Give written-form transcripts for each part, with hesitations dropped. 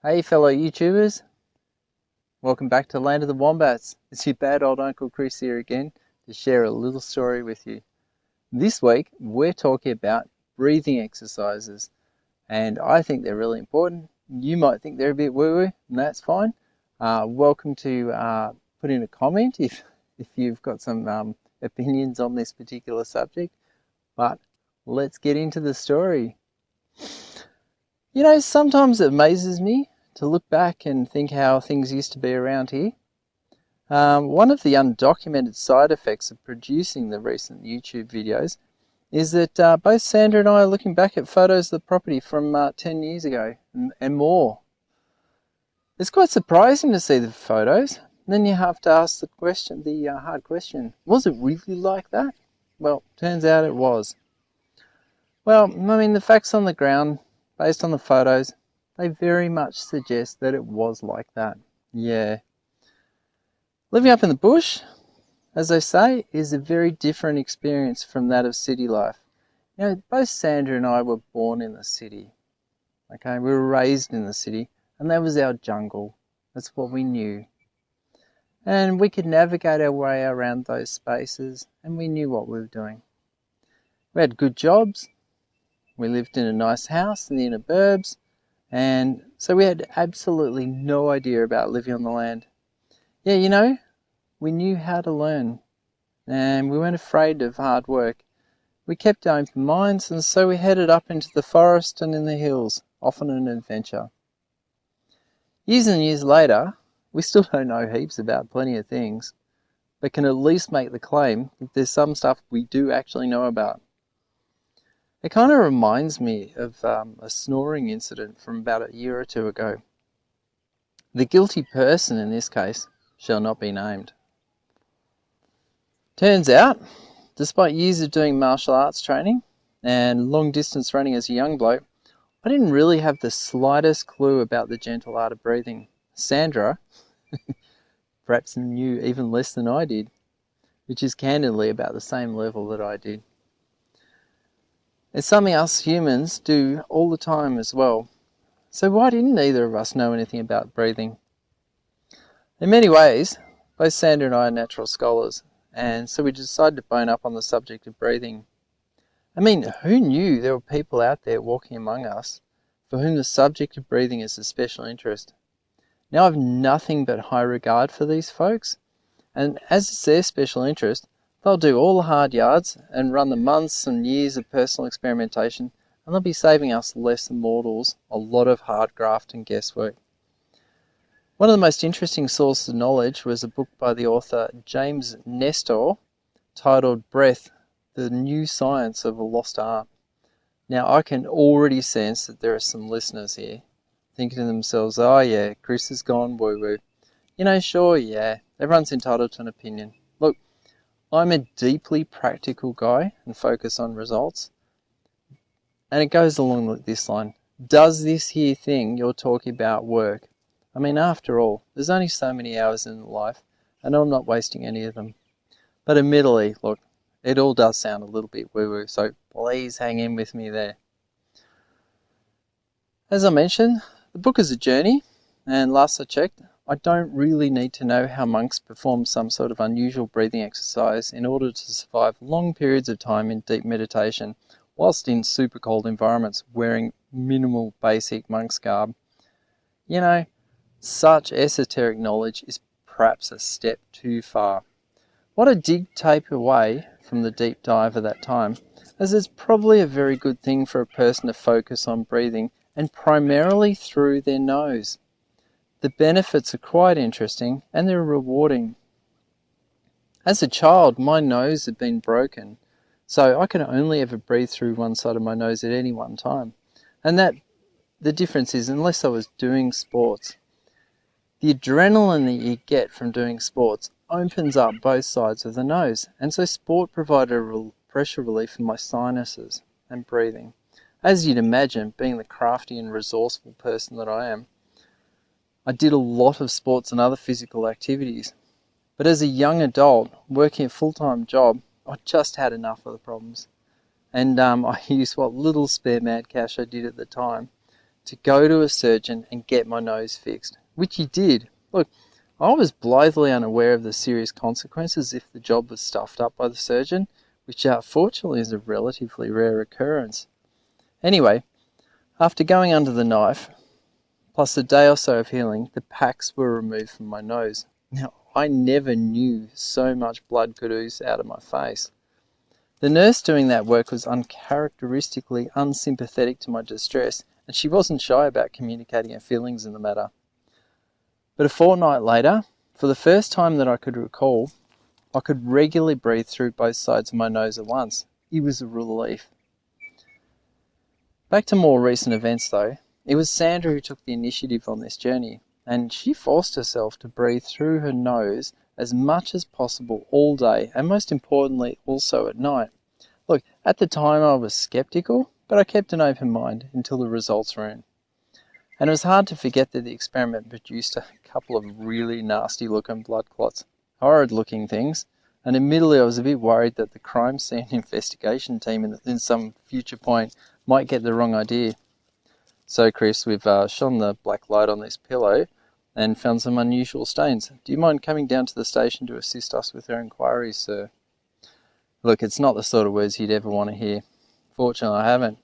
Hey fellow YouTubers, welcome back to Land of the Wombats. It's your bad old Uncle Chris here again to share a little story with you. This week we're talking about breathing exercises, and I think they're really important. You might think they're a bit woo-woo, and that's fine. Welcome to put in a comment if you've got some opinions on this particular subject, but let's get into the story. You know, sometimes it amazes me to look back and think how things used to be around here. One of the undocumented side effects of producing the recent YouTube videos is that both Sandra and I are looking back at photos of the property from 10 years ago and more. It's quite surprising to see the photos. Then you have to ask the hard question, was it really like that? Well, turns out it was. Well, I mean, the facts on the ground, based on the photos, they very much suggest that it was like that. Yeah. Living up in the bush, as they say, is a very different experience from that of city life. You know, both Sandra and I were born in the city. Okay, we were raised in the city, and that was our jungle. That's what we knew. And we could navigate our way around those spaces, and we knew what we were doing. We had good jobs. We lived in a nice house in the inner burbs, and so we had absolutely no idea about living on the land. Yeah, you know, we knew how to learn, and we weren't afraid of hard work. We kept open minds, and so we headed up into the forest and in the hills, often an adventure. Years and years later, we still don't know heaps about plenty of things, but can at least make the claim that there's some stuff we do actually know about. It kind of reminds me of a snoring incident from about a year or two ago. The guilty person in this case shall not be named. Turns out, despite years of doing martial arts training and long distance running as a young bloke, I didn't really have the slightest clue about the gentle art of breathing. Sandra perhaps knew even less than I did, which is candidly about the same level that I did. It's something us humans do all the time as well. So why didn't either of us know anything about breathing? In many ways, both Sandra and I are natural scholars, and so we decided to bone up on the subject of breathing. I mean, who knew there were people out there walking among us for whom the subject of breathing is a special interest? Now I've nothing but high regard for these folks, and as it's their special interest, they'll do all the hard yards and run the months and years of personal experimentation, and they'll be saving us less than mortals a lot of hard graft and guesswork. One of the most interesting sources of knowledge was a book by the author James Nestor titled Breath, the New Science of a Lost Art. Now I can already sense that there are some listeners here thinking to themselves, oh yeah, Chris has gone woo-woo. You know, sure, yeah, everyone's entitled to an opinion. Look, I'm a deeply practical guy and focus on results. And it goes along this line. Does this here thing you're talking about work? I mean, after all, there's only so many hours in life, and I'm not wasting any of them. But admittedly, look, it all does sound a little bit woo-woo, so please hang in with me there. As I mentioned, the book is a journey, and last I checked, I don't really need to know how monks perform some sort of unusual breathing exercise in order to survive long periods of time in deep meditation, whilst in super cold environments wearing minimal basic monk's garb. You know, such esoteric knowledge is perhaps a step too far. What I did take away from the deep dive of that time is it's probably a very good thing for a person to focus on breathing, and primarily through their nose. The benefits are quite interesting and they're rewarding. As a child, my nose had been broken, so I could only ever breathe through one side of my nose at any one time. And the difference is, unless I was doing sports, the adrenaline that you get from doing sports opens up both sides of the nose, and so sport provided a pressure relief for my sinuses and breathing. As you'd imagine, being the crafty and resourceful person that I am, I did a lot of sports and other physical activities. But as a young adult, working a full-time job, I just had enough of the problems. And I used what little spare mad cash I did at the time to go to a surgeon and get my nose fixed, which he did. Look, I was blithely unaware of the serious consequences if the job was stuffed up by the surgeon, which fortunately is a relatively rare occurrence. Anyway, after going under the knife, plus a day or so of healing, the packs were removed from my nose. Now, I never knew so much blood could ooze out of my face. The nurse doing that work was uncharacteristically unsympathetic to my distress, and she wasn't shy about communicating her feelings in the matter. But a fortnight later, for the first time that I could recall, I could regularly breathe through both sides of my nose at once. It was a relief. Back to more recent events though, it was Sandra who took the initiative on this journey, and she forced herself to breathe through her nose as much as possible all day, and most importantly also at night. Look, at the time I was sceptical, but I kept an open mind until the results were in. And it was hard to forget that the experiment produced a couple of really nasty looking blood clots. Horrid looking things, and admittedly I was a bit worried that the crime scene investigation team in some future point might get the wrong idea. So Chris, we've shone the black light on this pillow and found some unusual stains. Do you mind coming down to the station to assist us with our inquiries, sir? Look, it's not the sort of words you'd ever want to hear. Fortunately, I haven't.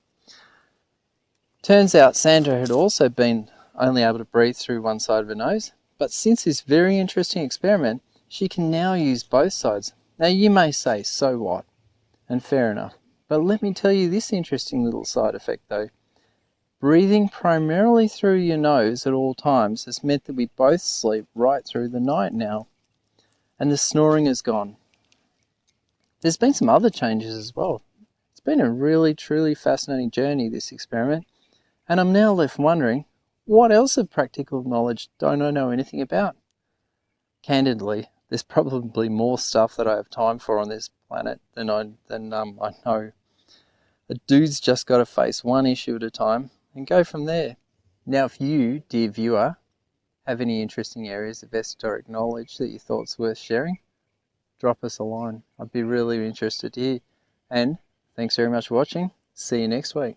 Turns out Sandra had also been only able to breathe through one side of her nose, but since this very interesting experiment, she can now use both sides. Now you may say, so what? And fair enough. But let me tell you this interesting little side effect though. Breathing primarily through your nose at all times has meant that we both sleep right through the night now. And the snoring is gone. There's been some other changes as well. It's been a really, truly fascinating journey, this experiment. And I'm now left wondering, what else of practical knowledge don't I know anything about? Candidly, there's probably more stuff that I have time for on this planet than I know. A dude's just got to face one issue at a time and go from there. Now, if you, dear viewer, have any interesting areas of esoteric knowledge that you thought's worth sharing, drop us a line. I'd be really interested to hear. And thanks very much for watching. See you next week.